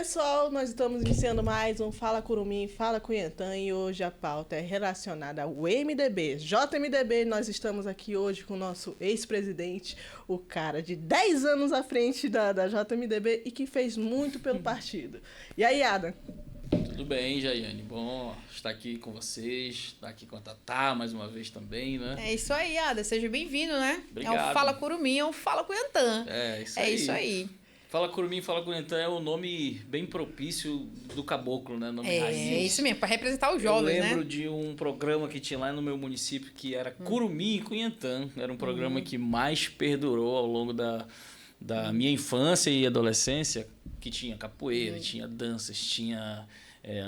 pessoal, nós estamos iniciando mais um Fala Curumim, Fala Cunhantã e hoje a pauta é relacionada ao MDB, JMDB. Nós estamos aqui hoje com o nosso ex-presidente, o cara de 10 anos à frente da JMDB e que fez muito pelo partido. E aí, Adam? Tudo bem, Jaiane? Bom estar aqui com vocês, estar aqui com a Tatá mais uma vez também, né? É isso aí, Ada. Seja bem-vindo, né? Obrigado. É o Fala Curumim, é o Fala Cunhantã. É isso aí. É isso aí. Fala Curumim, Fala Cunhantã é o nome bem propício do caboclo, né? Nome raiz. É isso mesmo, para representar os jovens, né? Eu lembro de um programa que tinha lá no meu município que era Curumim e Cunhantã. Era um programa que mais perdurou ao longo da minha infância e adolescência, que tinha capoeira, tinha danças, tinha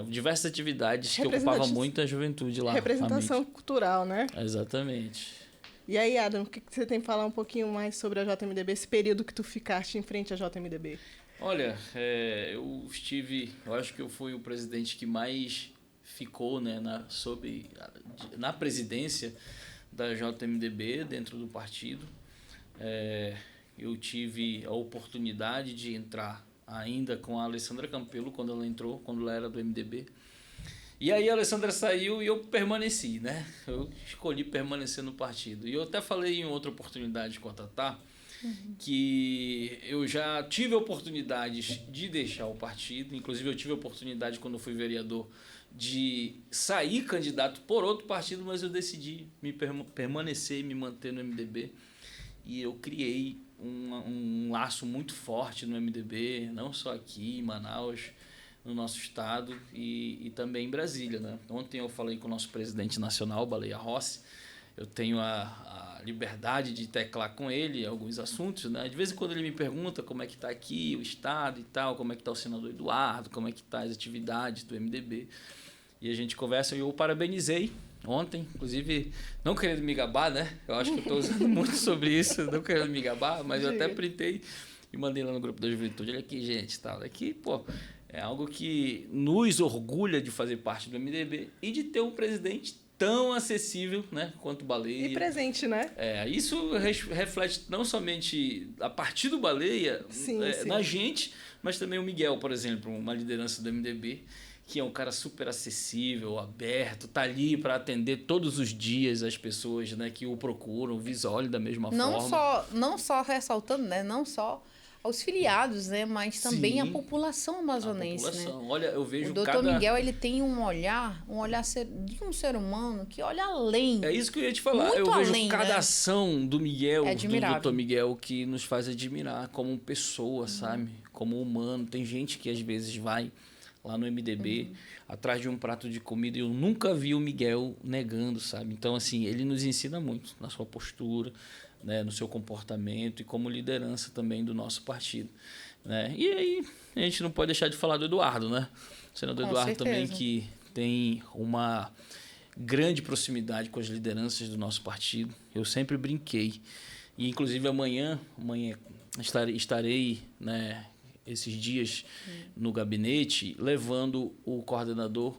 diversas atividades que ocupavam muito a juventude lá. Representação cultural, né? Exatamente. E aí, Adam, o que você tem que falar um pouquinho mais sobre a JMDB, esse período que tu ficaste em frente à JMDB? Olha, eu acho que eu fui o presidente que mais ficou, né, na presidência da JMDB dentro do partido. Eu tive a oportunidade de entrar ainda com a Alessandra Campelo quando ela era do MDB. E aí a Alessandra saiu e eu permaneci, né? Eu escolhi permanecer no partido. E eu até falei em outra oportunidade com a Tatá, que eu já tive oportunidades de deixar o partido. Inclusive eu tive a oportunidade, quando eu fui vereador, de sair candidato por outro partido, mas eu decidi permanecer e me manter no MDB. E eu criei um laço muito forte no MDB, não só aqui em Manaus, no nosso estado e também em Brasília, né? Ontem eu falei com o nosso presidente nacional, Baleia Rossi. Eu tenho a liberdade de teclar com ele alguns assuntos, né? De vez em quando ele me pergunta como é que está aqui o estado e tal, como é que está o senador Eduardo, como é que está as atividades do MDB. E a gente conversa e eu o parabenizei ontem, inclusive, não querendo me gabar, né? Eu acho que eu estou usando muito sobre isso, não querendo me gabar, mas eu até printei e mandei lá no grupo da juventude. Olha aqui, gente, tal. Aqui, pô, é algo que nos orgulha de fazer parte do MDB e de ter um presidente tão acessível, né, quanto o Baleia. E presente, né? Isso reflete não somente a partir do Baleia, sim. na gente, mas também o Miguel, por exemplo, uma liderança do MDB, que é um cara super acessível, aberto, tá ali para atender todos os dias as pessoas, né, que o procuram, o visual da mesma forma. Não só ressaltando, né, não só aos filiados, né, mas também Sim, a população amazonense, a população. né? Olha, eu vejo o doutor Miguel, ele tem um olhar de um ser humano que olha além. É isso que eu ia te falar. Muito eu vejo além, cada né? ação do Miguel, do doutor Miguel, que nos faz admirar como pessoa, sabe? Como humano. Tem gente que às vezes vai lá no MDB atrás de um prato de comida e eu nunca vi o Miguel negando, sabe? Então, assim, ele nos ensina muito na sua postura, né, no seu comportamento e como liderança também do nosso partido, né? E aí a gente não pode deixar de falar do Eduardo, né? O senador Eduardo também, que tem uma grande proximidade com as lideranças do nosso partido. Eu sempre brinquei. E inclusive amanhã estarei, né, esses dias no gabinete levando o coordenador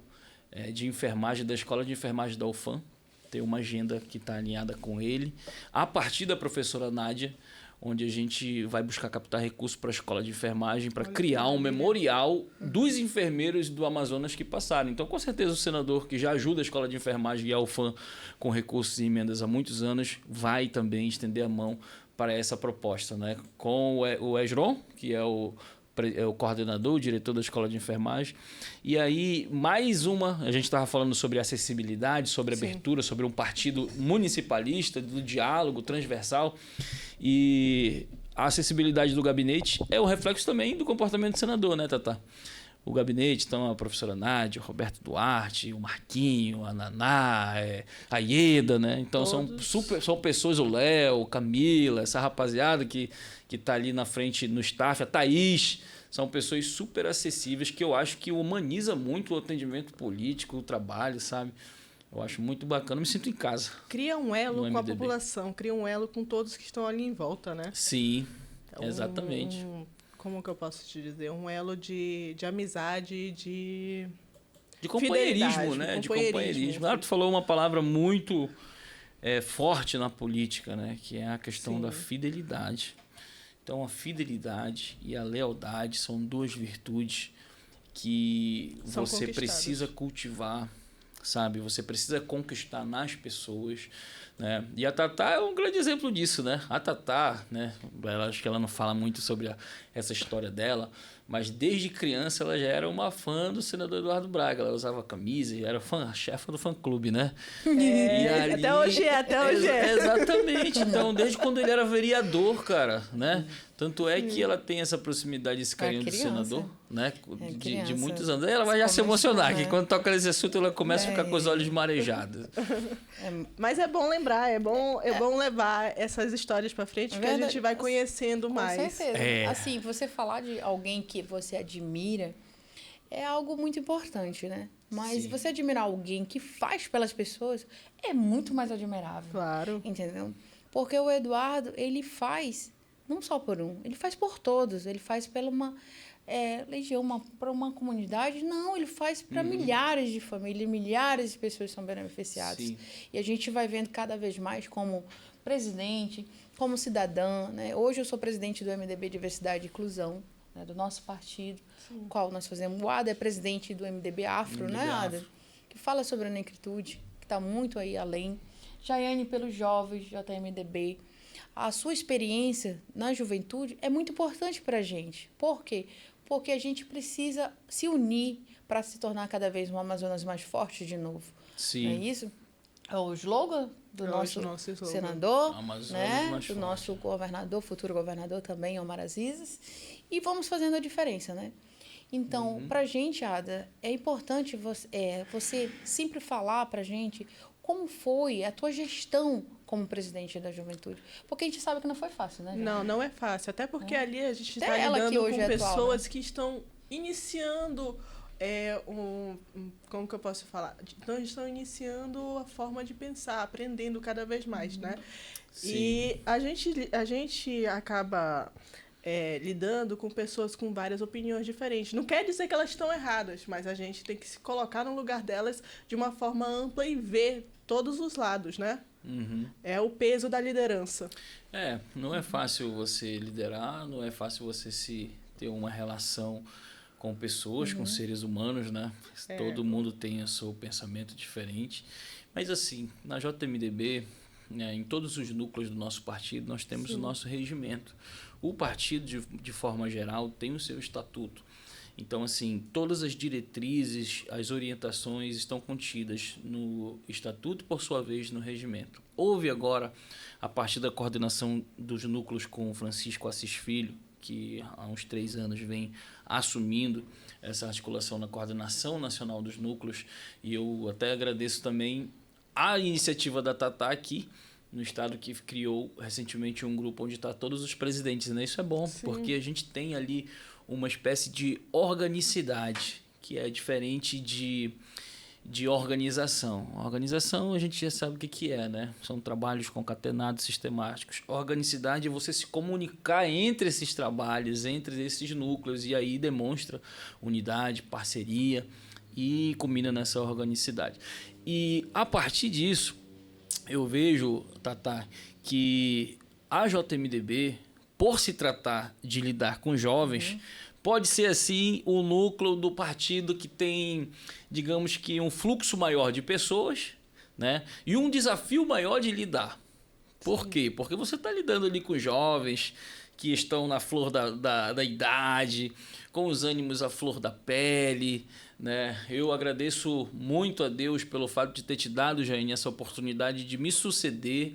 de enfermagem da Escola de Enfermagem da UFAM. Tem uma agenda que está alinhada com ele, a partir da professora Nádia, onde a gente vai buscar captar recursos para a escola de enfermagem, para criar um memorial dos enfermeiros do Amazonas que passaram. Então, com certeza, o senador, que já ajuda a escola de enfermagem e a UFAM com recursos e emendas há muitos anos, vai também estender a mão para essa proposta, né? Com o Esron, que é o coordenador, o diretor da escola de enfermagem. E aí, mais a gente estava falando sobre acessibilidade, sobre abertura, sobre um partido municipalista, do diálogo transversal. E a acessibilidade do gabinete é o reflexo também do comportamento do senador, né, Tatá? O gabinete, então, a professora Nádia, o Roberto Duarte, o Marquinho, a Naná, a Ieda, né? Então, são pessoas, o Léo, Camila, essa rapaziada que está ali na frente no staff, a Thaís, são pessoas super acessíveis que eu acho que humaniza muito o atendimento político, o trabalho, sabe? Eu acho muito bacana, eu me sinto em casa. Cria um elo com a população, cria um elo com todos que estão ali em volta, né? Sim, exatamente. Como que eu posso te dizer? Um elo de amizade, de companheirismo, né? De companheirismo. Tu falou uma palavra muito forte na política, né? Que é a questão da fidelidade. Então, a fidelidade e a lealdade são duas virtudes que você precisa cultivar, sabe? Você precisa conquistar nas pessoas, né? E a Tatá é um grande exemplo disso, né? A Tatá, né? Acho que ela não fala muito sobre essa história dela, mas desde criança ela já era uma fã do senador Eduardo Braga. Ela usava camisa e era chefa do fã-clube, né? E ali, até hoje é. Exatamente. Então, desde quando ele era vereador, cara, né? Tanto é que ela tem essa proximidade, esse carinho do senador, né? De muitos anos. Ela vai já se emocionar, que quando toca nesse assunto ela começa a ficar com os olhos marejados. Mas é bom lembrar, é bom levar essas histórias para frente, que a gente vai conhecendo mais. Com certeza. Assim, você falar de alguém que você admira é algo muito importante, né? Mas você admirar alguém que faz pelas pessoas é muito mais admirável. Claro. Entendeu? Porque o Eduardo, ele faz não só por um, ele faz por todos. Ele faz pela uma legião, para uma comunidade. Não, ele faz para milhares de famílias, milhares de pessoas são beneficiadas. Sim. E a gente vai vendo cada vez mais como presidente, como cidadã, né? Hoje eu sou presidente do MDB Diversidade e Inclusão, né, do nosso partido, qual nós fazemos. O Ada é presidente do MDB Afro, né, Ada? Que fala sobre a negritude, que está muito aí além. Jaiane pelos jovens, JMDB. A sua experiência na juventude é muito importante para a gente. Por quê? Porque a gente precisa se unir para se tornar cada vez um Amazonas mais forte de novo. Sim. Não é isso? É o slogan do nosso senador, né? Do nosso governador, futuro governador também, Omar Aziz. E vamos fazendo a diferença, né? Então, para a gente, Ada, é importante você sempre falar para a gente como foi a tua gestão como presidente da juventude. Porque a gente sabe que não foi fácil, né? Não é fácil. Até porque ali a gente está lidando com pessoas que estão iniciando... como que eu posso falar? Então, eles estão iniciando a forma de pensar, aprendendo cada vez mais, né? Sim. E a gente acaba lidando com pessoas com várias opiniões diferentes. Não quer dizer que elas estão erradas, mas a gente tem que se colocar no lugar delas de uma forma ampla e ver todos os lados, né? É o peso da liderança. Não é fácil você liderar, não é fácil você ter uma relação com pessoas, com seres humanos, né? Todo mundo tem o seu pensamento diferente. Mas assim, na JMDB, em todos os núcleos do nosso partido, nós temos o nosso regimento. O partido, de forma geral, tem o seu estatuto. Então, assim, todas as diretrizes, as orientações estão contidas no estatuto, por sua vez, no regimento. Houve agora, a partir da coordenação dos núcleos com o Francisco Assis Filho, que há uns 3 anos vem assumindo essa articulação na coordenação nacional dos núcleos, e eu até agradeço também a iniciativa da Tatá aqui no estado, que criou recentemente um grupo onde está todos os presidentes, né? Isso é bom, porque a gente tem ali uma espécie de organicidade, que é diferente de organização. Organização a gente já sabe o que é, né? São trabalhos concatenados, sistemáticos. Organicidade é você se comunicar entre esses trabalhos, entre esses núcleos, e aí demonstra unidade, parceria e combina nessa organicidade. E a partir disso, eu vejo, Tatá, que a JMDB, por se tratar de lidar com jovens, pode ser assim o núcleo do partido que tem, digamos que, um fluxo maior de pessoas, né? E um desafio maior de lidar. Por quê? Porque você está lidando ali com jovens que estão na flor da idade, com os ânimos à flor da pele, né? Eu agradeço muito a Deus pelo fato de ter te dado, Jaiane, essa oportunidade de me suceder,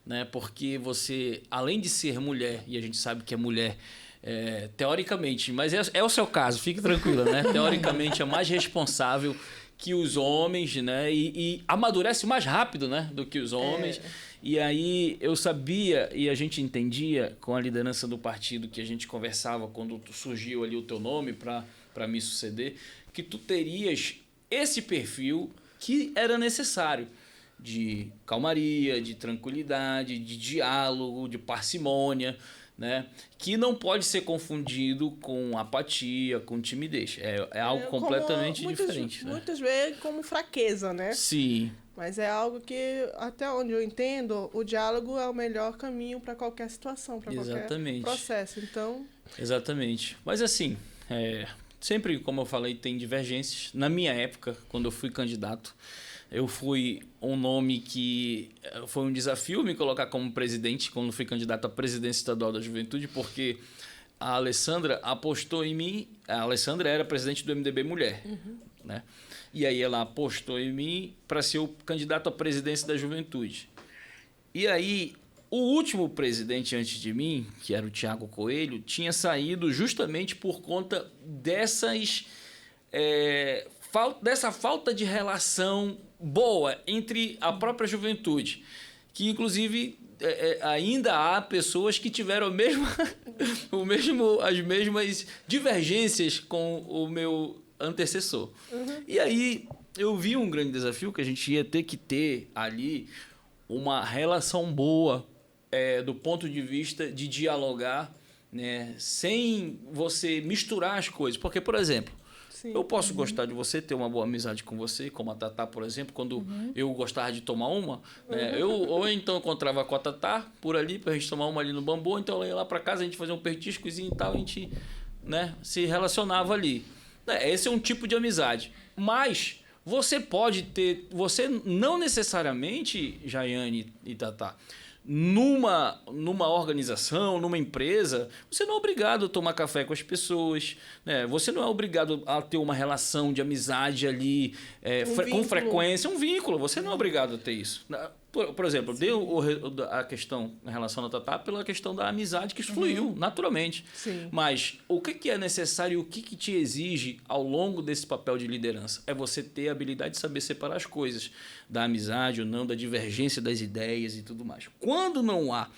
né? Porque você, além de ser mulher, e a gente sabe que é mulher, teoricamente, mas é o seu caso, fique tranquila, né? Teoricamente é mais responsável que os homens, né? E amadurece mais rápido, né? Do que os homens. E aí eu sabia e a gente entendia com a liderança do partido, que a gente conversava quando surgiu ali o teu nome para me suceder, que tu terias esse perfil que era necessário, de calmaria, de tranquilidade, de diálogo, de parcimônia, né? Que não pode ser confundido com apatia, com timidez. É algo completamente diferente. Muitas vezes como fraqueza, né? Sim. Mas é algo que, até onde eu entendo, o diálogo é o melhor caminho para qualquer situação, para qualquer processo. Então... Exatamente. Mas assim, sempre, como eu falei, tem divergências. Na minha época, quando eu fui candidato, eu fui um nome que foi um desafio me colocar como presidente, quando fui candidato à presidência estadual da juventude, porque a Alessandra apostou em mim. A Alessandra era presidente do MDB Mulher, né? E aí ela apostou em mim para ser o candidato à presidência da juventude. E aí, o último presidente antes de mim, que era o Thiago Coelho, tinha saído justamente por conta dessa falta de relação boa entre a própria juventude, que inclusive ainda há pessoas que tiveram as mesmas divergências com o meu antecessor. E aí eu vi um grande desafio, que a gente ia ter que ter ali uma relação boa, do ponto de vista de dialogar, né, sem você misturar as coisas. Porque, por exemplo, eu posso gostar de você, ter uma boa amizade com você, como a Tatá, por exemplo, quando eu gostava de tomar uma, né, ou então encontrava com a Tatá por ali, para a gente tomar uma ali no Bambu, então eu ia lá para casa, a gente fazia um petiscozinho e tal, a gente, né, se relacionava ali. Esse é um tipo de amizade. Mas você pode ter... Você não necessariamente, Jaiane e Tatá, numa organização, numa empresa, você não é obrigado a tomar café com as pessoas, né? Você não é obrigado a ter uma relação de amizade ali com frequência, um vínculo. Você não é obrigado a ter isso. Por exemplo, deu a questão em relação à Tatá pela questão da amizade que fluiu naturalmente. Sim. Mas o que é necessário e o que te exige ao longo desse papel de liderança? É você ter a habilidade de saber separar as coisas da amizade ou não, da divergência das ideias e tudo mais. Quando não há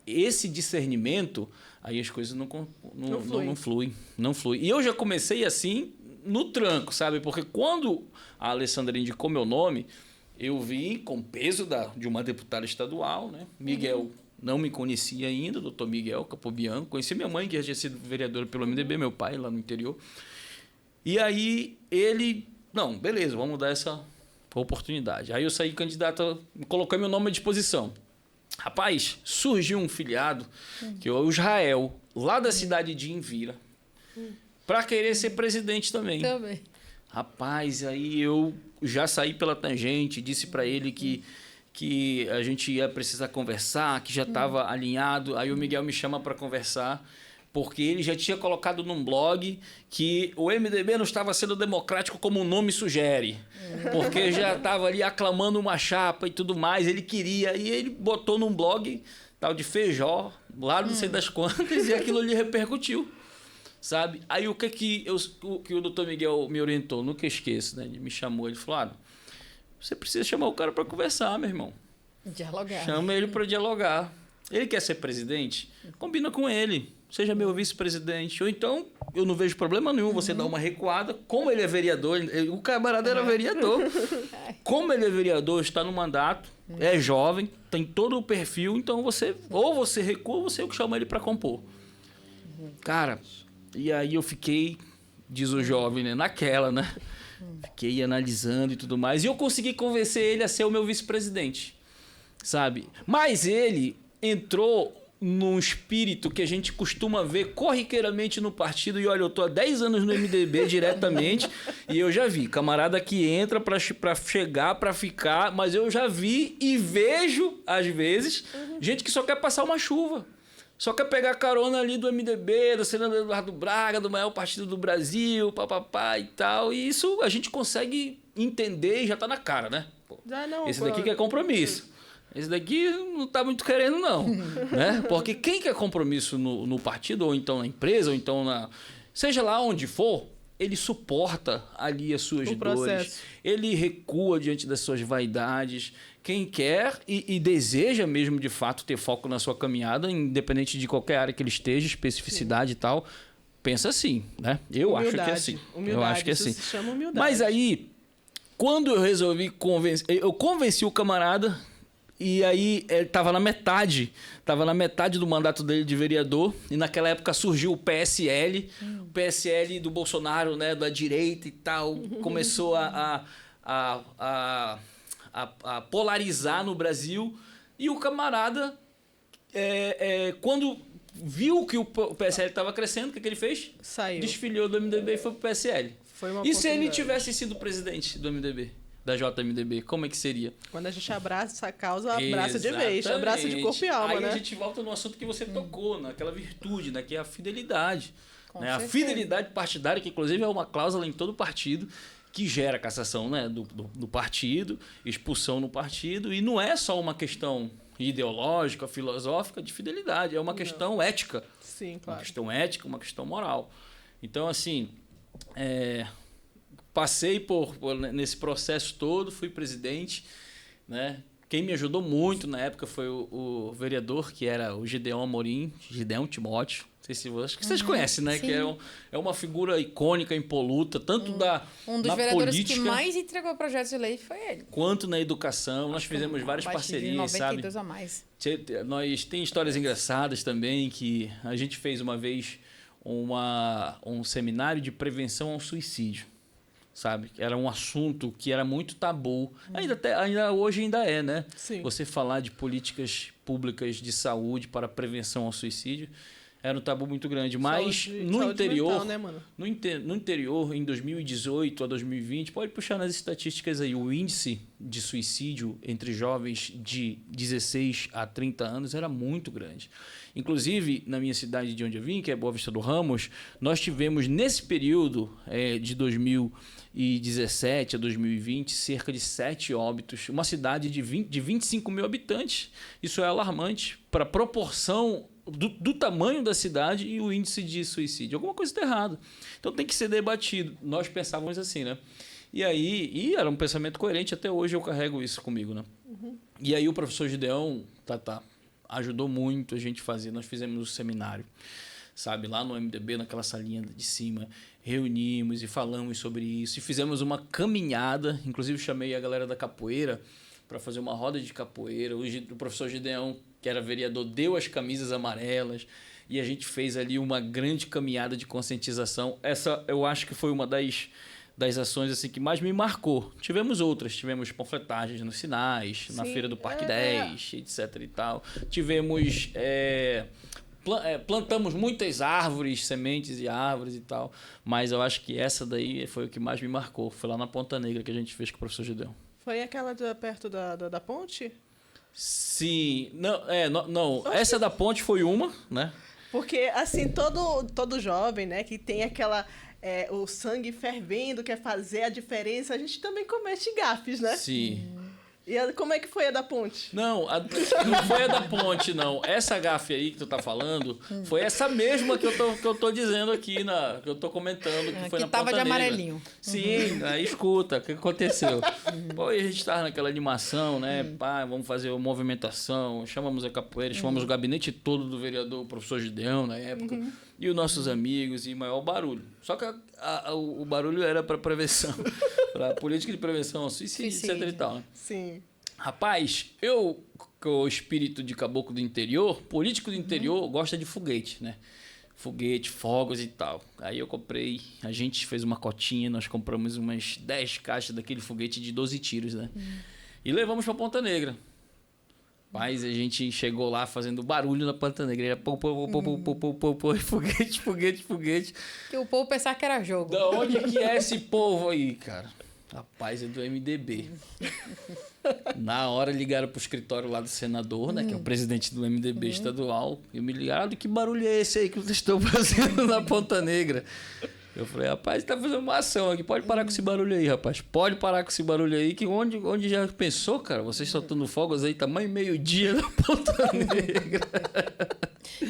esse discernimento, aí as coisas não fluem. E eu já comecei assim no tranco, sabe? Porque quando a Alessandra indicou meu nome, eu vim com peso de uma deputada estadual, né? Miguel não me conhecia ainda, doutor Miguel Capobianco. Conheci minha mãe, que já tinha sido vereadora pelo MDB, meu pai lá no interior. E aí ele... Não, beleza, vamos dar essa oportunidade. Aí eu saí candidato, coloquei meu nome à disposição. Rapaz, surgiu um filiado, que é o Israel, lá da cidade de Envira, para querer ser presidente também. Rapaz, aí eu já saí pela tangente, disse para ele que a gente ia precisar conversar, que já estava alinhado. Aí o Miguel me chama para conversar, porque ele já tinha colocado num blog que o MDB não estava sendo democrático como o nome sugere, porque já estava ali aclamando uma chapa e tudo mais. Ele queria, e ele botou num blog tal de Feijó, lá não sei das quantas, e aquilo ali repercutiu. Sabe? Aí o que o doutor Miguel me orientou, nunca esqueço, né? Ele me chamou, ele falou: você precisa chamar o cara para conversar, meu irmão. Dialogar. Chama ele para dialogar. Ele quer ser presidente? Combina com ele. Seja meu vice-presidente. Ou então, eu não vejo problema nenhum você dar uma recuada. Como ele é vereador, o camarada era vereador. Como ele é vereador, está no mandato, é jovem, tem todo o perfil, então você recua, ou você chama ele para compor. Cara... E aí eu fiquei, diz o jovem, né? Naquela, né? Fiquei analisando e tudo mais. E eu consegui convencer ele a ser o meu vice-presidente, sabe? Mas ele entrou num espírito que a gente costuma ver corriqueiramente no partido. E olha, eu tô há 10 anos no MDB diretamente e eu já vi camarada que entra para chegar, para ficar. Mas eu já vi e vejo, às vezes, gente que só quer passar uma chuva. Só quer pegar carona ali do MDB, do senador Eduardo Braga, do maior partido do Brasil, papapá e tal. E isso a gente consegue entender e já tá na cara, né? Pô, esse daqui quer compromisso. Esse daqui não tá muito querendo, não. Né? Porque quem quer compromisso no partido, ou então na empresa, ou então seja lá onde for, ele suporta ali as suas dores. Ele recua diante das suas vaidades. Quem quer e deseja mesmo, de fato, ter foco na sua caminhada, independente de qualquer área que ele esteja, especificidade e tal, pensa assim, né? Eu acho que é assim. Eu acho que é assim. Isso se chama humildade. Mas aí, quando eu resolvi eu convenci o camarada, e aí ele estava na metade do mandato dele de vereador, e naquela época surgiu o PSL, o PSL do Bolsonaro, né, da direita e tal, começou a polarizar no Brasil, e o camarada, quando viu que o PSL estava crescendo, o que ele fez? Saiu. Desfiliou do MDB e foi pro PSL. E se ele tivesse sido presidente do MDB? Da JMDB, como é que seria? Quando a gente abraça essa causa, abraça de vez, abraça de corpo e alma, aí né? Aí a gente volta no assunto que você tocou, naquela virtude, né, que é a fidelidade. Né? A fidelidade partidária, que inclusive é uma cláusula em todo partido, que gera cassação, né, do partido, expulsão no partido, e não é só uma questão ideológica, filosófica de fidelidade, é uma questão ética. Sim, claro. Uma questão ética, uma questão moral. Então, assim, passei nesse processo todo, fui presidente, né? Quem me ajudou muito na época foi o vereador, que era o Gideão Amorim, Gideão Timóteo. Não sei se acho que vocês conhecem, né? Sim. Que é uma figura icônica, impoluta, tanto um dos vereadores política, que mais entregou projetos de lei foi ele. Quanto na educação. Nós fizemos várias parcerias, 92 sabe? A mais. Nós tem histórias engraçadas também, que a gente fez uma vez um seminário de prevenção ao suicídio. Sabe? Era um assunto que era muito tabu. Ainda hoje é, né? Sim. Você falar de políticas públicas de saúde para prevenção ao suicídio era um tabu muito grande. Mas no interior, mental, né, mano? No interior, em 2018 a 2020, pode puxar nas estatísticas aí, o índice de suicídio entre jovens de 16 a 30 anos era muito grande. Inclusive, na minha cidade de onde eu vim, que é Boa Vista do Ramos, nós tivemos nesse período de 2017 a 2020 cerca de 7 óbitos. Uma cidade de 25 mil habitantes. Isso é alarmante para a proporção do tamanho da cidade e o índice de suicídio. Alguma coisa está errada. Então tem que ser debatido. Nós pensávamos assim, né? E era um pensamento coerente, até hoje eu carrego isso comigo, né? Uhum. E aí o professor Gideão ajudou muito a gente fazer. Nós fizemos um seminário, sabe? Lá no MDB, naquela salinha de cima, reunimos e falamos sobre isso. E fizemos uma caminhada, inclusive chamei a galera da capoeira para fazer uma roda de capoeira. O professor Gideão, que era vereador, deu as camisas amarelas e a gente fez ali uma grande caminhada de conscientização. Essa eu acho que foi uma das ações assim, que mais me marcou. Tivemos outras, tivemos panfletagens nos sinais, na Feira do Parque 10, etc. e tal. Tivemos... plantamos muitas árvores, sementes e árvores e tal, mas eu acho que essa daí foi o que mais me marcou. Foi lá na Ponta Negra que a gente fez com o professor Gideão. Foi aquela perto da ponte? Sim, não. Essa da ponte foi uma, né? Porque, assim, todo jovem, né, que tem aquela... o sangue fervendo, quer fazer a diferença, a gente também comete gafes, né? Sim. E como é que foi a da ponte? Não, não foi a da ponte, não. Essa gafe aí que tu tá falando foi essa mesma que eu tô dizendo aqui, que eu tô comentando, que foi na Ponta Negra. Que tava de amarelinho. Sim, aí escuta, o que aconteceu? Pô, e a gente tava naquela animação, né? Pá, vamos fazer uma movimentação, chamamos a capoeira, chamamos o gabinete todo do vereador, o professor Gideão, na época, e os nossos amigos, e maior barulho. Só que o barulho era para prevenção, para política de prevenção ao suicídio, etc e tal. Né? Sim. Rapaz, com o espírito de caboclo do interior, político do interior, gosta de foguete, né? Foguete, fogos e tal. Aí a gente fez uma cotinha, nós compramos umas 10 caixas daquele foguete de 12 tiros, né? E levamos para Ponta Negra. Mas a gente chegou lá fazendo barulho na Ponta Negra. Era foguete. Que o povo pensava que era jogo. Da onde é que é esse povo aí, cara? Rapaz, é do MDB. Na hora ligaram pro escritório lá do senador, né? Que é o presidente do MDB estadual. E me ligaram, que barulho é esse aí que vocês estão fazendo na Ponta Negra? Eu falei, rapaz, tá fazendo uma ação aqui. Pode parar com esse barulho aí, rapaz. Pode parar com esse barulho aí. Que onde já pensou, cara? Vocês soltando fogos aí, tamanho meio-dia na Ponta Negra.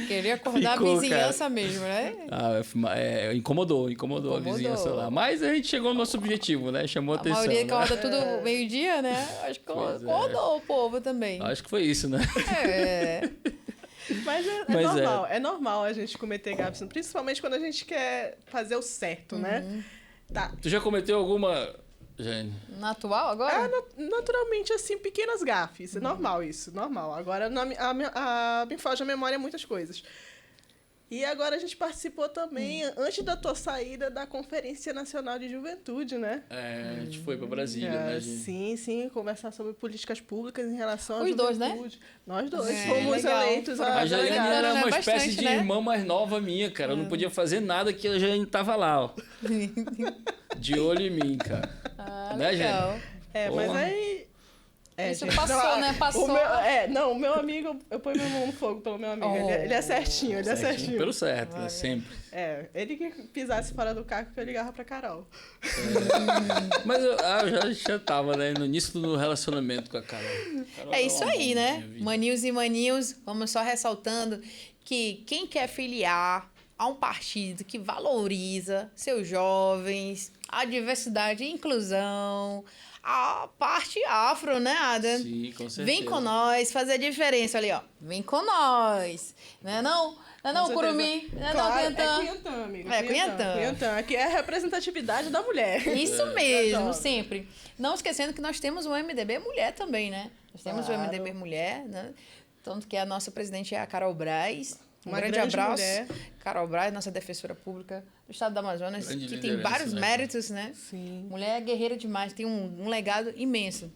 Queria acordar a vizinhança, cara. Mesmo, né? Incomodou a vizinhança lá. Mas a gente chegou no nosso objetivo, né? Chamou a atenção. A maioria né? que acorda tudo meio-dia, né? Acho que acordou o povo também. Acho que foi isso, né? Mas normal, é normal a gente cometer gafes, principalmente quando a gente quer fazer o certo, né? Tá. Tu já cometeu alguma, Jane? Na atual agora? Naturalmente, assim, pequenas gafes. É normal isso, normal. Agora, me foge a memória muitas coisas. Mas, é normal, é normal a gente cometer gafes, principalmente quando a gente quer fazer o certo, né? Tá. Tu já cometeu alguma... naturalmente, assim, pequenas gafes. É normal isso, normal. Agora, me foge a memória muitas coisas. E agora a gente participou também, antes da tua saída, da Conferência Nacional de Juventude, né? A gente foi para Brasília, né, gente? Sim, conversar sobre políticas públicas em relação à Os juventude. dois, né? Nós dois fomos eleitos A Jaiane era uma bastante, espécie de né? irmã mais nova minha, cara. Eu não podia fazer nada que a Jaiane tava lá, ó. De olho em mim, cara. Né, legal. Jaiane? Mas aí... Isso gente, passou, né? Passou. O meu amigo, eu ponho minha mão no fogo pelo meu amigo. Ele é certinho, ele é certinho. Pelo certo, né? Sempre. Ele que pisasse fora do carro que eu ligava pra Carol. Mas eu já tava, né? No início do relacionamento com a Carol. É isso aí, né? Maninhos e maninhos, vamos só ressaltando que quem quer filiar a um partido que valoriza seus jovens, a diversidade e inclusão, a parte afro, né, Adam? Sim, com certeza. Vem com nós fazer a diferença ali, ó. Vem com nós. Não é não? Não é não, Curumim? Não é não, Cunhantã? É Cunhantã, amigo. Cunhantã. Aqui é a representatividade da mulher. Isso mesmo, sempre. Não esquecendo que nós temos o MDB Mulher também, né? Nós temos o MDB Mulher, né? Tanto que a nossa presidente é a Carol Braz. Um grande abraço. Mulher. Carol Braz, nossa defensora pública do estado do Amazonas, que tem vários méritos, né? Sim. Mulher guerreira demais, tem um legado imenso.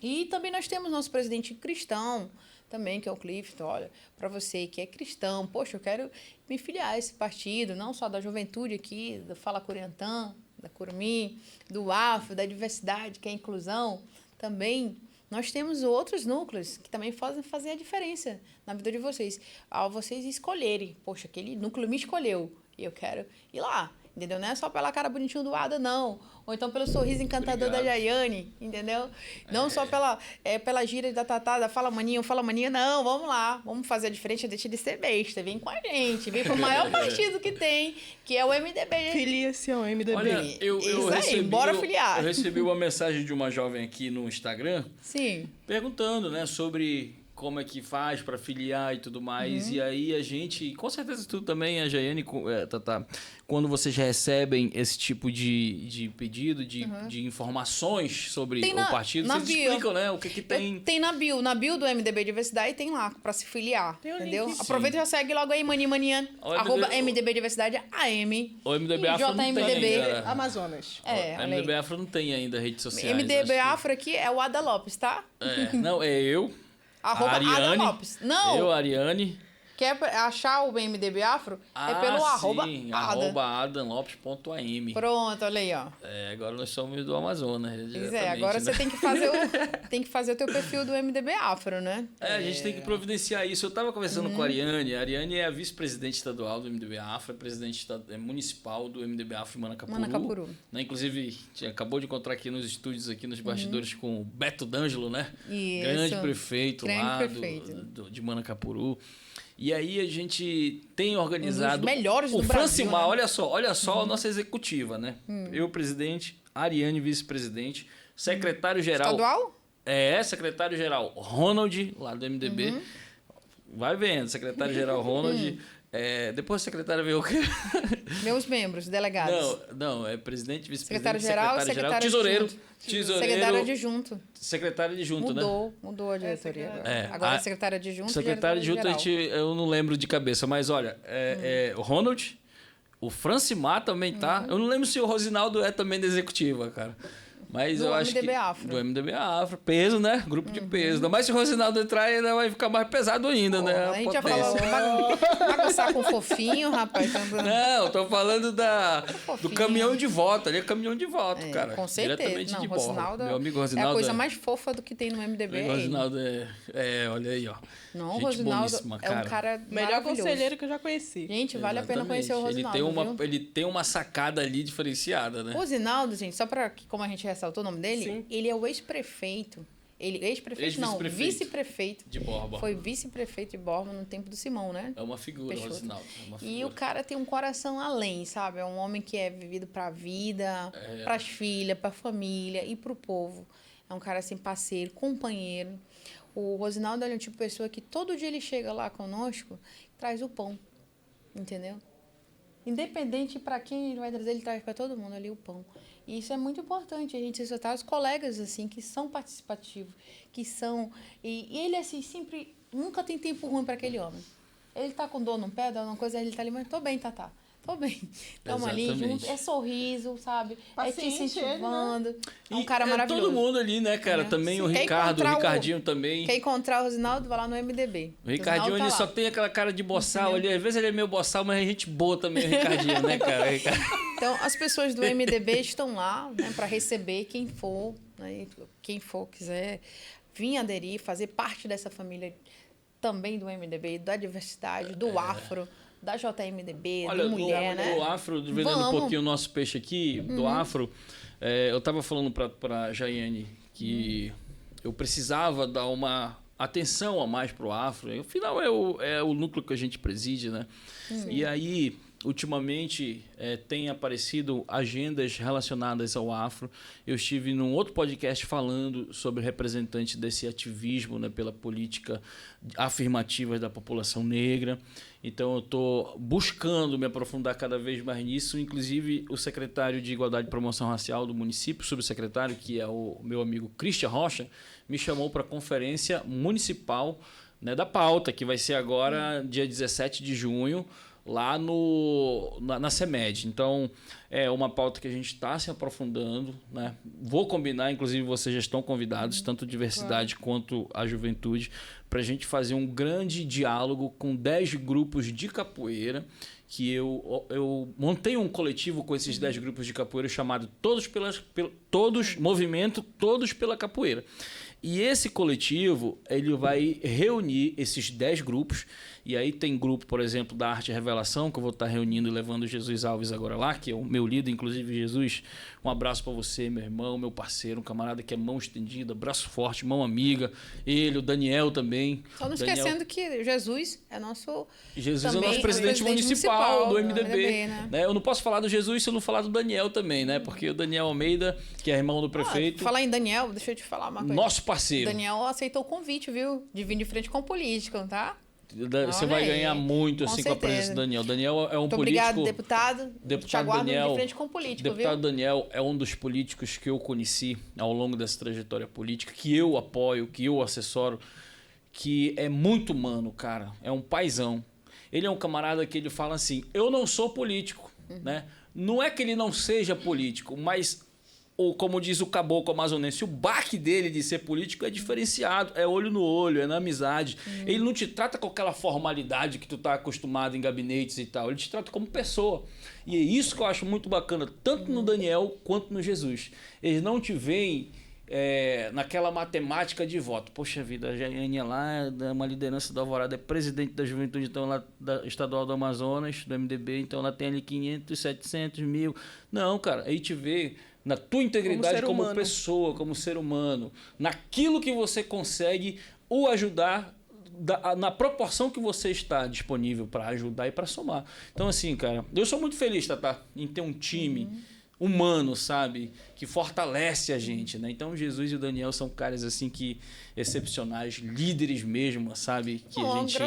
E também nós temos nosso presidente cristão, também, que é o Clifton. Olha, para você que é cristão, poxa, eu quero me filiar a esse partido, não só da juventude aqui, do Fala Curiantã, da Curumim, do Afro, da diversidade, que é a inclusão, também. Nós temos outros núcleos que também fazem a diferença na vida de vocês. Ao vocês escolherem, poxa, aquele núcleo me escolheu e eu quero ir lá, entendeu? Não é só pela cara bonitinha do Ada, não. Ou então pelo sorriso encantador da Jaiane, entendeu? Não só pela gíria da Tatá, da fala maninha, não. Vamos lá, vamos fazer a diferença, deixa de ser besta. Vem com a gente, vem pro maior partido que tem, que é o MDB. Filia-se ao MDB. Olha, bora filiar. Eu recebi uma mensagem de uma jovem aqui no Instagram. Sim. Perguntando, né, sobre como é que faz para filiar e tudo mais. E aí a gente, com certeza tu também, a Jaiane, Tatá, quando vocês recebem esse tipo de pedido, de informações sobre o partido, vocês explicam, né, o que tem. Tem na bio do MDB Diversidade, tem lá para se filiar, entendeu? Aproveita e já segue logo aí, maninha, @MDB Diversidade AM. O MDB Afro não tem ainda. Amazonas. O MDB Afro não tem ainda redes sociais. MDB Afro aqui é o Ada Lopes, tá? Não, é eu. Ariane, Ada Lopes. Não. Eu, Ariane. Quer achar o MDB Afro? É pelo sim, @adamlopes.am. Pronto, olha aí, ó. Agora nós somos do Amazonas. Pois agora você tem que fazer o teu perfil do MDB Afro, né? A gente tem que providenciar isso. Eu estava conversando com a Ariane. A Ariane é a vice-presidente estadual do MDB Afro, é presidente municipal do MDB Afro em Manacapuru. Né? Inclusive, acabou de encontrar aqui nos estúdios, aqui nos bastidores, com o Beto D'Angelo, né? Isso. Grande prefeito lá de Manacapuru. E aí a gente tem organizado... Um dos melhores do Brasil. O Francimar, né? Olha só a nossa executiva, né? Eu, presidente, Ariane, vice-presidente, secretário-geral... Estadual? Secretário-geral Ronald, lá do MDB. Vai vendo, secretário-geral Ronald... depois a secretária vê o quê? Meus membros, delegados. Não, é presidente, vice-presidente, secretário-geral, tesoureiro. Secretário adjunto. Secretário adjunto, né? Mudou a diretoria agora. Agora é secretário adjunto. Secretário adjunto, eu não lembro de cabeça, mas olha, o Ronald, o Francimar também tá. Eu não lembro se o Rosinaldo é também da executiva, cara. Mas eu acho que... Do MDB Afro. Peso, né? Grupo de peso. Ainda mais se o Rosinaldo entrar, ainda vai ficar mais pesado ainda, né? A gente já falou, bagunçar com fofinho, rapaz. Não, eu tô falando do caminhão de voto. Ali é caminhão de voto, cara. Com certeza. Diretamente de Borba. Meu amigo Rosinaldo é a coisa mais fofa do que tem no MDB. O Rosinaldo olha aí, ó. Não, o Rosinaldo é um cara melhor conselheiro que eu já conheci. Gente, vale a pena conhecer o Rosinaldo. Ele tem uma sacada ali diferenciada, né? O Rosinaldo, gente, só pra como a gente ressaltou o nome dele, sim, ele é o ex-prefeito. Vice-prefeito. De Borba. Foi vice-prefeito de Borba no tempo do Simão, né? É uma figura, o Rosinaldo. E o cara tem um coração além, sabe? É um homem que é vivido pra vida, pras filhas, pra família e pro povo. É um cara assim, parceiro, companheiro. O Rosinaldo é um tipo de pessoa que todo dia ele chega lá conosco, traz o pão, entendeu? Independente para quem ele vai trazer, ele traz para todo mundo ali o pão. E isso é muito importante, a gente ressaltar os colegas assim que são participativos, que são... E ele, assim, sempre... Nunca tem tempo ruim para aquele homem. ele tá com dor no pé, dá uma coisa, ele tá ali, mas tô bem, Tatá. Tô bem. Estamos ali juntos. É sorriso, sabe? Paciente, é te incentivando. ele, né? É um cara maravilhoso. Todo mundo ali, né, cara? Também sim. O Ricardo, o Ricardinho também. Quer encontrar o Rosinaldo, vai lá no MDB. O Ricardinho, ele só tem aquela cara de boçal ali. Às vezes ele é meio boçal, mas é gente boa também, o Ricardinho, né, cara? Então, as pessoas do MDB estão lá, né, para receber quem for, né? Quem for quiser vir aderir, fazer parte dessa família também do MDB, da diversidade, do afro. Da JMDB, olha, do mulher, né? O afro, vendendo um pouquinho o nosso peixe aqui, do afro, eu estava falando para Jaiane que eu precisava dar uma atenção a mais para o afro. Afinal, é o núcleo que a gente preside, né? E aí, ultimamente, tem aparecido agendas relacionadas ao afro. Eu estive num outro podcast falando sobre representante desse ativismo, né, pela política afirmativa da população negra. Então, eu estou buscando me aprofundar cada vez mais nisso. Inclusive, o secretário de Igualdade e Promoção Racial do município, subsecretário, que é o meu amigo Christian Rocha, me chamou para a conferência municipal, né, da pauta, que vai ser agora, dia 17 de junho, lá na CEMED. Então, é uma pauta que a gente está se aprofundando, né? Vou combinar, inclusive vocês já estão convidados, tanto diversidade quanto a juventude, para a gente fazer um grande diálogo com 10 grupos de capoeira, que eu montei um coletivo com esses 10 grupos de capoeira chamado Movimento Todos pela Capoeira. E esse coletivo, ele vai reunir esses 10 grupos. E aí tem grupo, por exemplo, da Arte Revelação, que eu vou estar reunindo e levando o Jesus Alves agora lá, que é o meu líder, inclusive. Jesus, um abraço para você, meu irmão, meu parceiro, um camarada que é mão estendida, braço forte, mão amiga. Ele, o Daniel também. Só não esquecendo que Jesus é nosso... Jesus também é nosso presidente municipal do MDB. Né? Eu não posso falar do Jesus se eu não falar do Daniel também, né? Porque o Daniel Almeida, que é irmão do prefeito... Falar em Daniel, deixa eu te falar uma coisa. Nosso parceiro. Daniel aceitou o convite, viu? De vir de frente com o político, tá? Você vai ganhar muito assim com a presença do Daniel. Daniel é um muito político... Obrigado, deputado. Deputado Daniel, de frente com o político, deputado viu? Daniel é um dos políticos que eu conheci ao longo dessa trajetória política, que eu apoio, que eu assessoro, que é muito humano, cara. É um paizão. Ele é um camarada que ele fala assim, eu não sou político, né? Não é que ele não seja político, mas... ou como diz o caboclo amazonense, o baque dele de ser político é diferenciado, é olho no olho, é na amizade. Ele não te trata com aquela formalidade que tu tá acostumado em gabinetes e tal, ele te trata como pessoa. E é isso que eu acho muito bacana, tanto no Daniel quanto no Jesus. Eles não te veem naquela matemática de voto. Poxa vida, a Jaiane lá é uma liderança da Alvorada, é presidente da juventude então, lá da estadual do Amazonas, do MDB, então ela tem ali 500, 700 mil. Não, cara, aí te vê... na tua integridade como pessoa, como ser humano, naquilo que você consegue o ajudar na proporção que você está disponível para ajudar e para somar. Então, assim, cara, eu sou muito feliz, Tatá, em ter um time humano, sabe, que fortalece a gente, né? Então, Jesus e o Daniel são caras, assim, que excepcionais, líderes mesmo, sabe, que a gente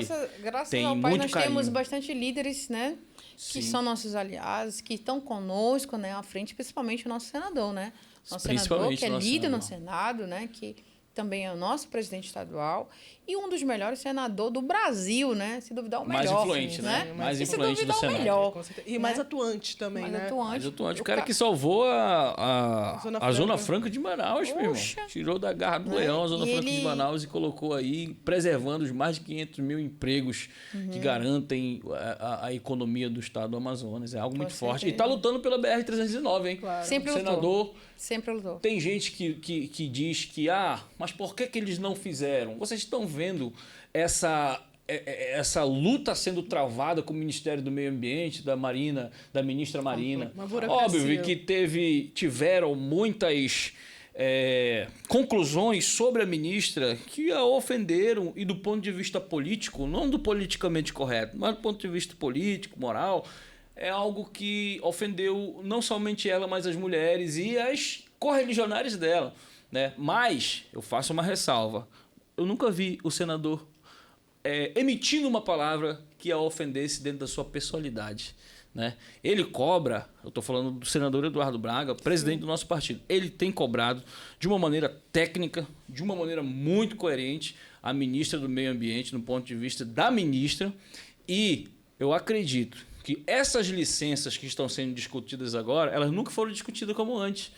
graças tem ao Pai, muito nós carinho. temos bastante líderes, né? Que Sim. são nossos aliados, que estão conosco, né, à frente, principalmente o nosso senador, né? Nosso senador, que é líder no Senado, né? Que também é o nosso presidente estadual e um dos melhores senadores do Brasil, né? Se duvidar, o melhor. Mais influente, né? Mais influente do Senado. Melhor. E mais atuante também, mais né? Mais atuante. O cara que salvou a Zona Franca de Manaus, meu irmão. Tirou da garra do leão a Zona Franca de Manaus e colocou aí, preservando os mais de 500 mil empregos que garantem a economia do estado do Amazonas. É algo muito forte. E está lutando pela BR-319, hein? Claro. Sempre lutou. Senador. Sempre lutou. Tem gente que diz que, mas por que eles não fizeram? Vocês estão vendo essa luta sendo travada com o Ministério do Meio Ambiente, da Marina, da ministra Marina. Óbvio que tiveram muitas conclusões sobre a ministra que a ofenderam, e do ponto de vista político, não do politicamente correto, mas do ponto de vista político, moral, é algo que ofendeu não somente ela, mas as mulheres e as correligionárias dela, né? Mas eu faço uma ressalva. Eu nunca vi o senador emitindo uma palavra que a ofendesse dentro da sua pessoalidade, né? Ele cobra, eu estou falando do senador Eduardo Braga, presidente do nosso partido, ele tem cobrado de uma maneira técnica, de uma maneira muito coerente, a ministra do Meio Ambiente, no ponto de vista da ministra, E eu acredito que essas licenças que estão sendo discutidas agora, elas nunca foram discutidas como antes,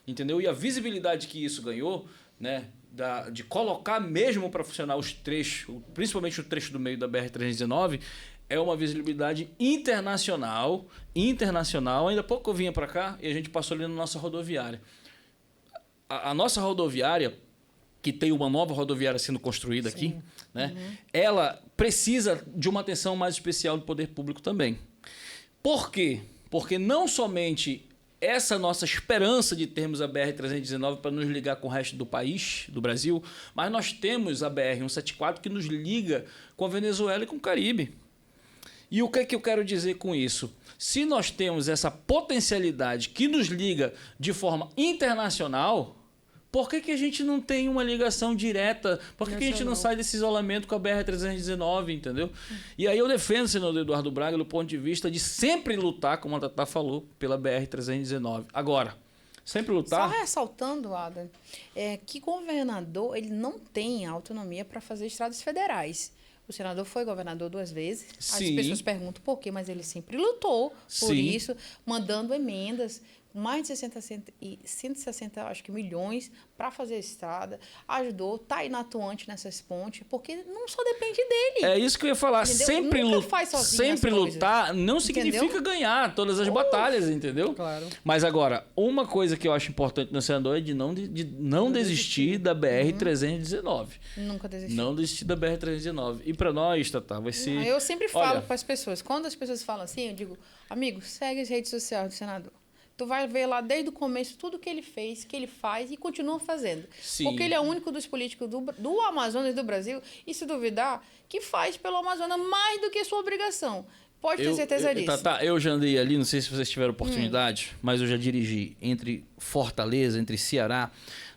entendeu? E a visibilidade que isso ganhou, né, de colocar mesmo para funcionar os trechos, principalmente o trecho do meio da BR-319, é uma visibilidade internacional. Ainda há pouco eu vinha para cá e a gente passou ali na nossa rodoviária. A nossa rodoviária, que tem uma nova rodoviária sendo construída aqui, né? Ela precisa de uma atenção mais especial do poder público também. Por quê? Porque não somente essa nossa esperança de termos a BR-319 para nos ligar com o resto do país, do Brasil, mas nós temos a BR-174 que nos liga com a Venezuela e com o Caribe. E o que é que eu quero dizer com isso? Se nós temos essa potencialidade que nos liga de forma internacional, por que a gente não tem uma ligação direta? Por que a gente não sai desse isolamento com a BR-319, entendeu? E aí eu defendo, senador Eduardo Braga, do ponto de vista de sempre lutar, como a Tatá falou, pela BR-319. Agora, sempre lutar... Só ressaltando, Adam, que governador ele não tem autonomia para fazer estradas federais. O senador foi governador 2 vezes. Sim. As pessoas perguntam por quê, mas ele sempre lutou por isso, mandando emendas, mais de 160 acho que, milhões para fazer a estrada. Ajudou, está atuante nessas pontes, porque não só depende dele. É isso que eu ia falar. Entendeu? Sempre lutar não significa ganhar todas as batalhas, entendeu? Claro. Mas agora, uma coisa que eu acho importante no senador é de não desistir da BR-319. Nunca desistir. Não desistir da BR-319. E para nós, Tatá, vai ser... Eu sempre falo para as pessoas, quando as pessoas falam assim, eu digo, amigo, segue as redes sociais do senador. Tu vai ver lá desde o começo tudo que ele fez, que ele faz e continua fazendo. Sim. Porque ele é o único dos políticos do Amazonas e do Brasil, e se duvidar, que faz pelo Amazonas mais do que sua obrigação. Pode ter certeza disso. Eu já andei ali, não sei se vocês tiveram oportunidade, mas eu já dirigi entre Fortaleza, entre Ceará.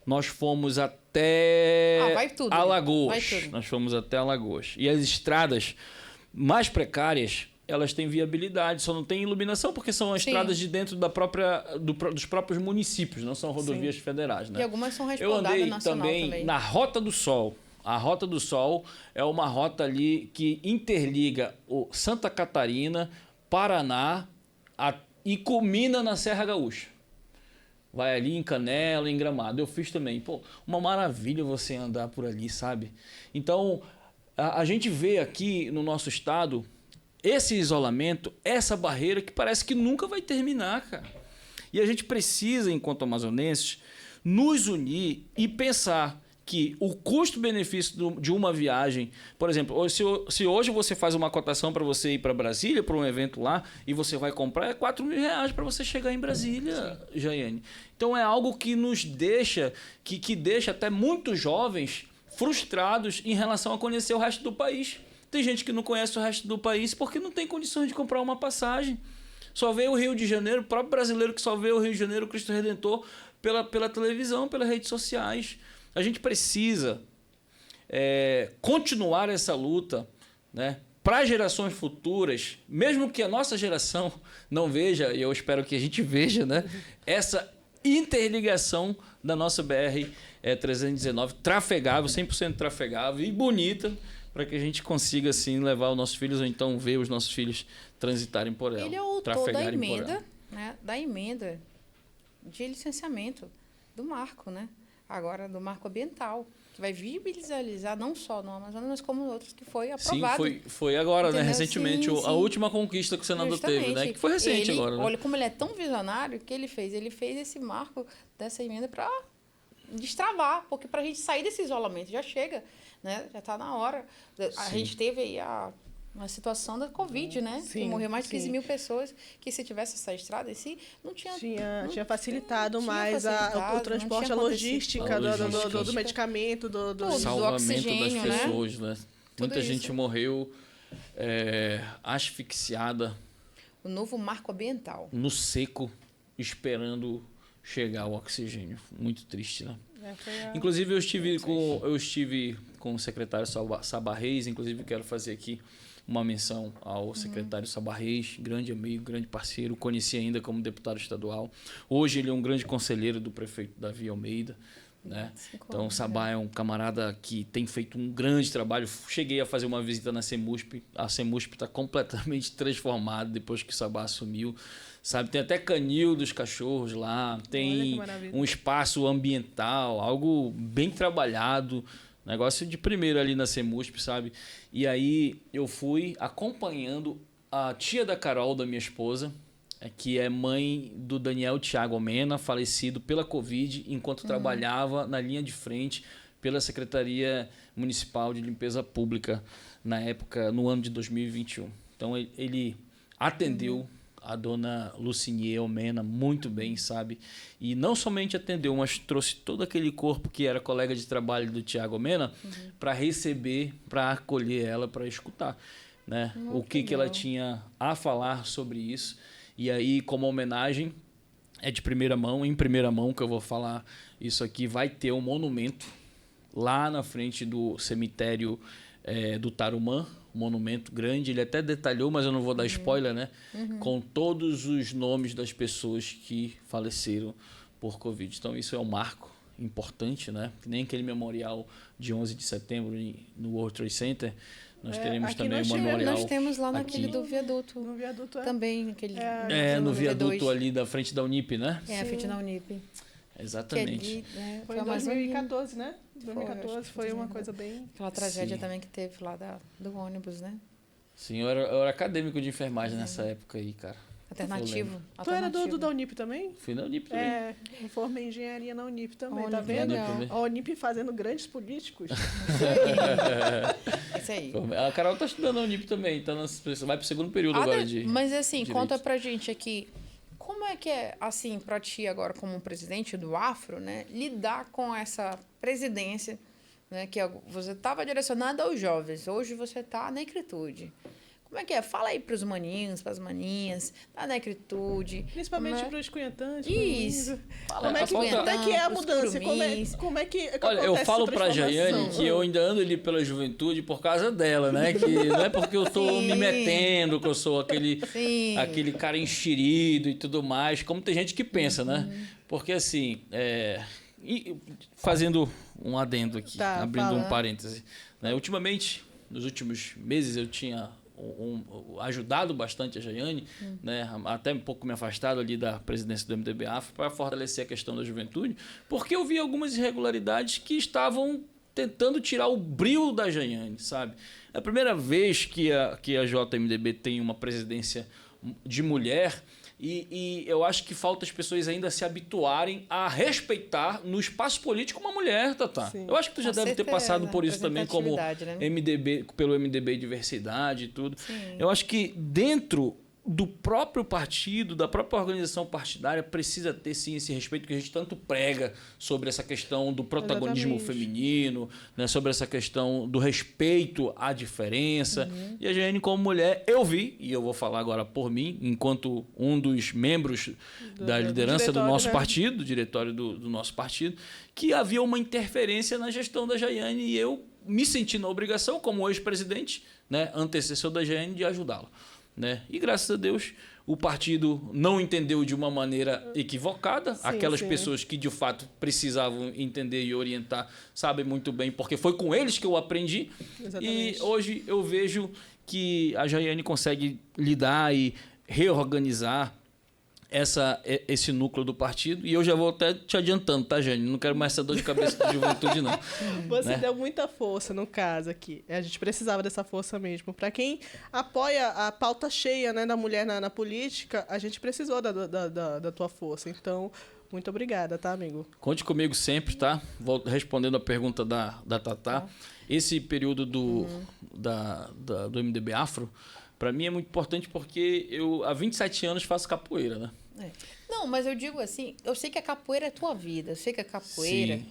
Nós fomos até vai tudo, Alagoas. Vai tudo. Nós fomos até Alagoas. E as estradas mais precárias, elas têm viabilidade, só não tem iluminação porque são estradas de dentro dos próprios municípios, não são rodovias federais. Né? E algumas são Eu andei nacional também na Rota do Sol. A Rota do Sol é uma rota ali que interliga o Santa Catarina, Paraná e culmina na Serra Gaúcha. Vai ali em Canela, em Gramado. Eu fiz também. Pô, uma maravilha você andar por ali, sabe? Então, a gente vê aqui no nosso estado esse isolamento, essa barreira que parece que nunca vai terminar, cara. E a gente precisa, enquanto amazonenses, nos unir e pensar que o custo-benefício de uma viagem, por exemplo, se hoje você faz uma cotação para você ir para Brasília, para um evento lá, e você vai comprar, é R$4.000 para você chegar em Brasília, Jaiane. Então é algo que nos deixa, que deixa até muitos jovens frustrados em relação a conhecer o resto do país. Tem gente que não conhece o resto do país porque não tem condições de comprar uma passagem. Só vê o Rio de Janeiro, o próprio brasileiro que só vê o Rio de Janeiro, o Cristo Redentor, pela televisão, pelas redes sociais. A gente precisa continuar essa luta, né, para gerações futuras, mesmo que a nossa geração não veja, e eu espero que a gente veja, né, essa interligação da nossa BR-319, trafegável, 100% trafegável e bonita, para que a gente consiga, assim, levar os nossos filhos, ou então ver os nossos filhos transitarem por ela. Ele é o autor da emenda, né, da emenda de licenciamento do marco, né? Agora do marco ambiental, que vai viabilizar não só no Amazonas, mas como outros que foi aprovado. Sim, foi agora, entendeu? Né? Recentemente, sim. A última conquista que o Senado teve, né? Que foi recente agora. Né? Olha como ele é tão visionário, o que ele fez? Ele fez esse marco dessa emenda para destravar, porque para a gente sair desse isolamento já chega, né? Já está na hora. A gente teve aí uma situação da Covid, né? Sim, que morreu mais de 15 mil pessoas, que se tivesse essa estrada, não tinha facilitado mais o transporte, a logística do medicamento, do salvamento das pessoas, né? Muita isso. gente morreu asfixiada. O novo marco ambiental. No seco, esperando chegar o oxigênio. Muito triste, né? Inclusive, eu estive com o secretário Sabá Reis, inclusive quero fazer aqui uma menção ao secretário Sabá Reis, grande amigo, grande parceiro, conheci ainda como deputado estadual. Hoje ele é um grande conselheiro do prefeito Davi Almeida, né? Então, o Sabá é um camarada que tem feito um grande trabalho. Cheguei a fazer uma visita na CEMUSP. A CEMUSP está completamente transformada depois que o Sabá assumiu. Sabe? Tem até canil dos cachorros lá. Tem um espaço ambiental, algo bem trabalhado. Negócio de primeiro ali na CEMUSP, sabe? E aí eu fui acompanhando a tia da Carol, da minha esposa, que é mãe do Daniel Thiago Almena, falecido pela Covid, enquanto trabalhava na linha de frente pela Secretaria Municipal de Limpeza Pública, na época, no ano de 2021. Então, ele atendeu a dona Lucinier Almena muito bem, sabe? E não somente atendeu, mas trouxe todo aquele corpo que era colega de trabalho do Thiago Almena para receber, para acolher ela, para escutar, né? O que ela tinha a falar sobre isso. E aí, como homenagem, é de primeira mão, em primeira mão que eu vou falar isso aqui, vai ter um monumento lá na frente do cemitério do Tarumã, um monumento grande. Ele até detalhou, mas eu não vou dar spoiler, né? Com todos os nomes das pessoas que faleceram por Covid. Então, isso é um marco importante, né? Que nem aquele memorial de 11 de setembro no World Trade Center. Nós teremos também um memorial. Nós temos lá naquele aqui. do viaduto. No viaduto, também. Aquele no viaduto ali da frente da Unip, né? É, a frente da Unip. Exatamente. Ali, foi em 2014, né? 2014 foi uma coisa bem... Aquela tragédia também que teve lá do ônibus, né? Sim, eu era acadêmico de enfermagem nessa época aí, cara. Alternativo. Tu era da Unip também? Fui na Unip também. Eu formei engenharia na Unip também, Unip, tá vendo? legal. A Unip fazendo grandes políticos. Isso aí. A Carol tá estudando na Unip também, vai pro segundo período agora de... Mas assim, direito. conta pra gente aqui, como é que é, assim, pra ti agora como presidente do Afro, né, lidar com essa presidência, né, que você estava direcionada aos jovens, hoje você tá na negritude. Como é que é? Fala aí pros maninhos, pras maninhas, tá na negritude. Principalmente pros cunhatantes. Isso. Como é que é a mudança? Como é que Olha, eu falo pra Jaiane que eu ainda ando ali pela juventude por causa dela, né? Que não é porque eu tô me metendo, que eu sou aquele cara enxerido e tudo mais, como tem gente que pensa, né? Porque assim, fazendo um adendo aqui, abrindo um parêntese, né? Ultimamente, nos últimos meses, eu tinha ajudado bastante a Jaiane, né, até um pouco me afastado ali da presidência do MDB Afro para fortalecer a questão da juventude, porque eu vi algumas irregularidades que estavam tentando tirar o brilho da Jaiane, sabe? É a primeira vez que a JMDB tem uma presidência de mulher. E eu acho que falta as pessoas ainda se habituarem a respeitar no espaço político uma mulher, Tatá. Sim, eu acho que tu já deve ter passado por isso também, como MDB, pelo MDB Diversidade e tudo. Sim. Eu acho que dentro do próprio partido, da própria organização partidária, precisa ter sim esse respeito que a gente tanto prega sobre essa questão do protagonismo feminino, né, sobre essa questão do respeito à diferença. E a Jaiane, como mulher, eu vi, e eu vou falar agora por mim, enquanto um dos membros da liderança do nosso partido, do diretório do nosso partido, que havia uma interferência na gestão da Jaiane e eu me senti na obrigação, como ex-presidente, né, antecessor da Jaiane, de ajudá-la. Né? E graças a Deus o partido não entendeu de uma maneira equivocada. Aquelas pessoas que de fato precisavam entender e orientar sabem muito bem, porque foi com eles que eu aprendi. Exatamente. E hoje eu vejo que a Jaiane consegue lidar e reorganizar esse núcleo do partido. E eu já vou até te adiantando, tá, Jane? Não quero mais essa dor de cabeça de juventude, não. Você deu muita força no caso aqui. A gente precisava dessa força mesmo. Para quem apoia a pauta cheia, né, da mulher na política, a gente precisou da tua força. Então, muito obrigada, tá, amigo? Conte comigo sempre, tá? Vou respondendo a pergunta da Tatá. Esse período do MDB Afro, para mim é muito importante porque eu há 27 anos faço capoeira, né? Não, mas eu digo assim, eu sei que a capoeira é tua vida, eu sei que a capoeira,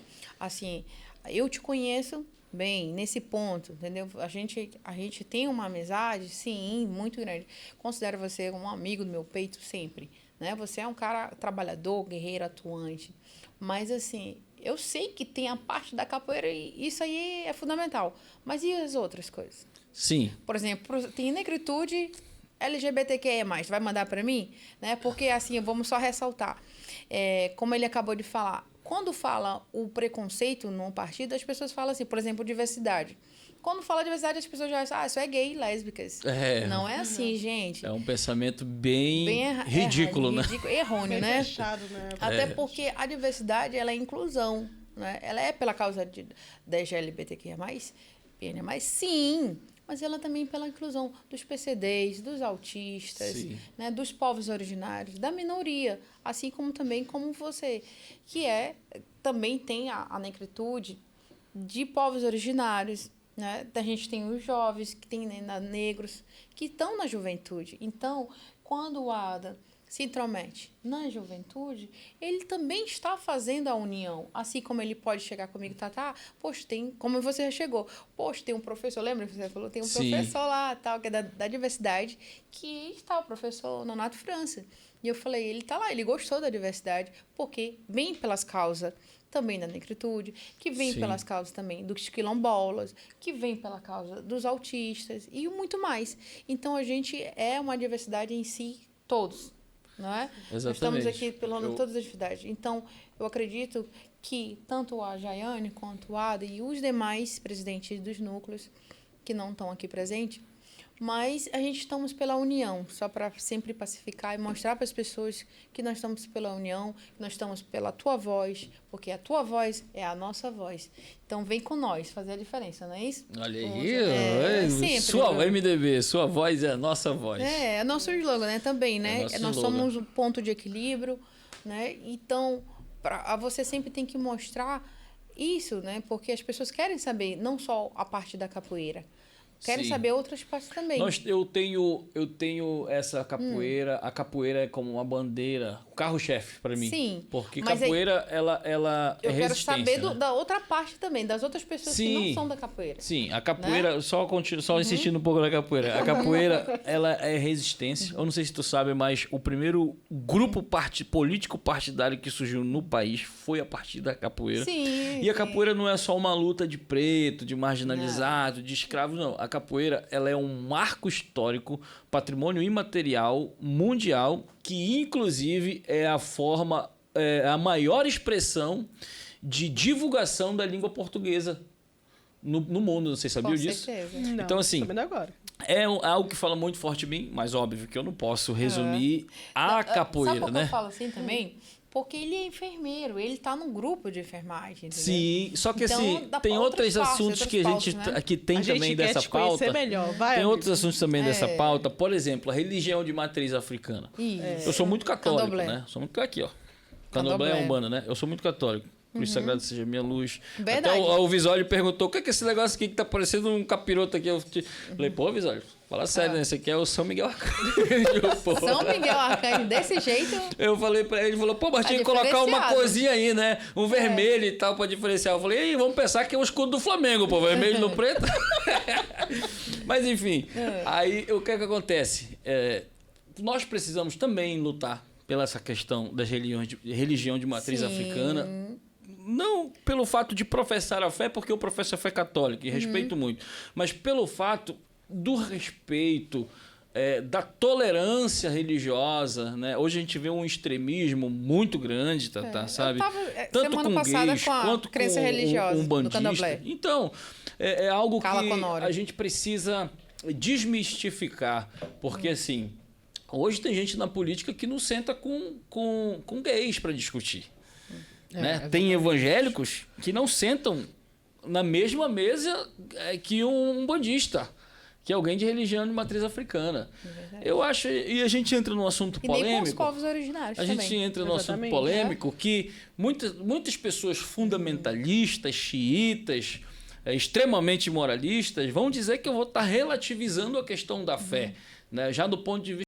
assim, eu te conheço bem nesse ponto, entendeu? A gente tem uma amizade, sim, muito grande. Considero você um amigo do meu peito sempre, né? Você é um cara trabalhador, guerreiro, atuante, mas assim, eu sei que tem a parte da capoeira e isso aí é fundamental. Mas e as outras coisas? Sim. Por exemplo, tem negritude, LGBTQIA+, vai mandar para mim? Né? Porque, assim, vamos só ressaltar. Como ele acabou de falar, quando fala o preconceito num partido, as pessoas falam assim, por exemplo, diversidade. Quando fala diversidade, as pessoas já acham, isso é gay e lésbicas. Não é assim, gente. É um pensamento bem ridículo, né? Errôneo, bem né? fechado, né? Até porque a diversidade, ela é inclusão, né? Ela é pela causa da LGBTQIA+, PN+, sim, mas ela também pela inclusão dos PCDs, dos autistas, né? Dos povos originários, da minoria, assim como também como você, que também tem a negritude de povos originários, né? A gente tem os jovens, que tem, né, negros, que estão na juventude. Então, quando o ADA se intromete na juventude, ele também está fazendo a união. Assim como ele pode chegar comigo, poxa, como você já chegou, poxa, tem um professor, lembra que você falou? Tem um professor lá, tal, que é da diversidade, que está o professor Nonato França. E eu falei, ele está lá, ele gostou da diversidade, porque vem pelas causas também da negritude, que vem pelas causas também dos quilombolas, que vem pela causa dos autistas e muito mais. Então, a gente é uma diversidade em si, todos, não é? Exatamente. Nós estamos aqui pelo todas as diversidades. Então, eu acredito que tanto a Jaiane quanto o Ada e os demais presidentes dos núcleos, que não estão aqui presentes, mas a gente estamos pela união, só para sempre pacificar e mostrar para as pessoas que nós estamos pela união, que nós estamos pela tua voz, porque a tua voz é a nossa voz. Então, vem com nós fazer a diferença, não é isso? Olha aí, sua MDB, sua voz é a nossa voz. É nosso slogan, né? Também, né? Nós somos um ponto de equilíbrio, né? Então, você sempre tem que mostrar isso, né? Porque as pessoas querem saber não só a parte da capoeira, querem saber outras partes também. Eu tenho essa capoeira. A capoeira é como uma bandeira, o carro-chefe para mim. Sim. Porque capoeira, ela é resistência. Eu quero saber da outra parte também, das outras pessoas que não são da capoeira. Sim, a capoeira, né? Só insistindo um pouco na capoeira. A capoeira, ela é resistência. Eu não sei se tu sabe, mas o primeiro grupo político partidário que surgiu no país foi a partir da capoeira. Sim. E a capoeira não é só uma luta de preto, de marginalizado, de escravo, não. A capoeira, ela é um marco histórico, patrimônio imaterial mundial, que inclusive é a maior expressão de divulgação da língua portuguesa no mundo. Vocês sabiam disso? Com certeza. Não, então, assim, sabendo agora. É algo que fala muito forte em mim, mas óbvio que eu não posso resumir a capoeira, sabe por que né? eu falo assim também? Porque ele é enfermeiro, ele está num grupo de enfermagem, entendeu? Sim, só que então, assim, tem outros assuntos que a gente que tem também dessa pauta. Melhor. Tem outros assuntos também dessa pauta, por exemplo, a religião de matriz africana. Eu sou muito católico, Candomblé. né? Sou muito aqui, ó. Candomblé é umbanda, né? Eu sou muito católico. Por isso, sagrado seja a minha luz. Verdade. Até o Visório perguntou: o que é esse negócio aqui que tá parecendo um capiroto aqui? Eu falei: pô, Visório, fala sério, né? Esse aqui é o São Miguel Arcanjo. São Miguel Arcanjo, desse jeito. Eu falei pra ele, ele falou: pô, mas tinha que colocar uma coisinha aí, né? Um vermelho e tal pra diferenciar. Eu falei: vamos pensar que é o escudo do Flamengo, pô, vermelho no preto. Mas enfim, aí o que é que acontece? Nós precisamos também lutar pela essa questão das religião de matriz africana. Não pelo fato de professar a fé, porque eu professo a fé católica e respeito muito, mas pelo fato do respeito, da tolerância religiosa, né? Hoje a gente vê um extremismo muito grande, sabe? Tanto com gays, quanto com umbandista. Então, é algo que a gente precisa desmistificar, porque assim, hoje tem gente na política que não senta com gays para discutir. Né? Tem evangélicos que não sentam na mesma mesa que um umbandista, que é alguém de religião de matriz africana. Eu acho, e a gente entra num assunto polêmico. E nem com os povos originários também. Gente entra num assunto polêmico que muitas pessoas fundamentalistas, xiitas, extremamente moralistas, vão dizer que eu vou estar relativizando a questão da fé, né? Já do ponto de vista